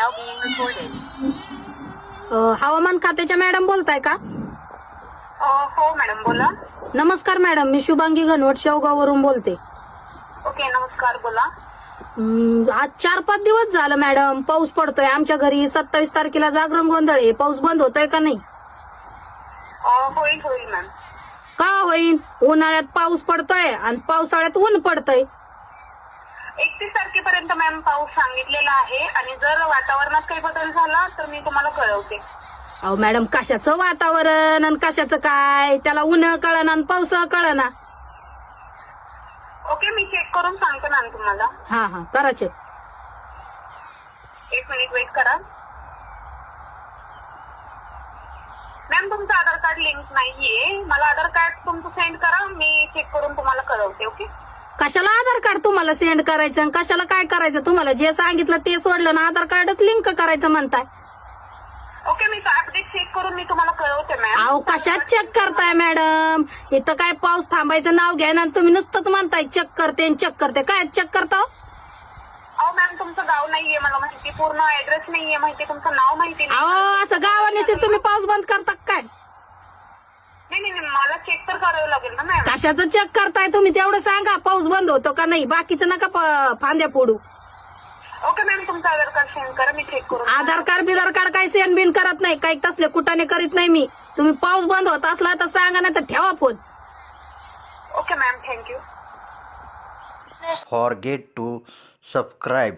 now being recorded. हवामान खात्याच्या madam बोलताय का? हो मॅडम बोला. नमस्कार मॅडम, मी शुभांगी घनवट शेवगाववरून बोलते. ओके नमस्कार बोला. आज 4-5 दिवस झालं मॅडम, पाऊस पडतोय आमच्या घरी. 27 तारखेला जागरण गोंधळ आहे. पाऊस बंद होतोय का नाही? होईल होईल मॅम. का होईल? उन्हाळ्यात पाऊस पडतोय आणि पावसाळ्यात ऊन पडतंय. 31 तारखेपर्यंत मॅम पाऊस सांगितलेला आहे आणि जर वातावरणात काही बदल झाला तर मी तुम्हाला कळवते. अहो मॅडम, कशाचं वातावरण आणि कशाचं काय? त्याला ऊन कळना आणि पाऊस कळना. ओके मी चेक करून सांगते मॅम तुम्हाला. हा करा चेक. 1 मिनिट वेट करा. मॅम तुमचं आधार कार्ड लिंक नाहीये. मला आधार कार्ड तुमचं सेंड करा, मी चेक करून तुम्हाला कळवते. ओके. कशाला आधार कार्ड तुम्हाला सेंड करायचं आणि कशाला काय करायचं? तुम्हाला जे सांगितलं ते सोडलं ना, आधार कार्डच लिंक करायचं म्हणताय. ओके मी अपडेट चेक करून मी तुम्हाला कळवते मॅम. अहो कशात चेक करताय मॅडम? इथं काय पाऊस थांबायचं नाव घ्या ना, तुम्ही नुसतंच म्हणताय चेक करते आणि चेक करते. काय चेक करता? अहो मॅम तुमचं गाव नाहीये मला माहिती, पूर्ण ऍड्रेस नाहीये माहिती, तुमचं नाव माहिती नाही. अहो असं गावाने तुम्ही पाऊस बंद करता काय? नाही मला चेक तर करावं लागेल ना मॅम. कशाचं चेक करताय तुम्ही? तेवढं सांगा पाऊस बंद होतो का नाही. बाकीचं नका फांद्या फोडू. ओके मॅम तुमचं आधार कार्ड सेंड करा, मी चेक करून. आधार कार्ड काही सेंड बिन करत नाही, काही तसले कुठाने करीत नाही मी. तुम्ही पाऊस बंद होत असला तर सांगा, नाही तर ठेवा phone. Okay ma'am thank you. Forget to subscribe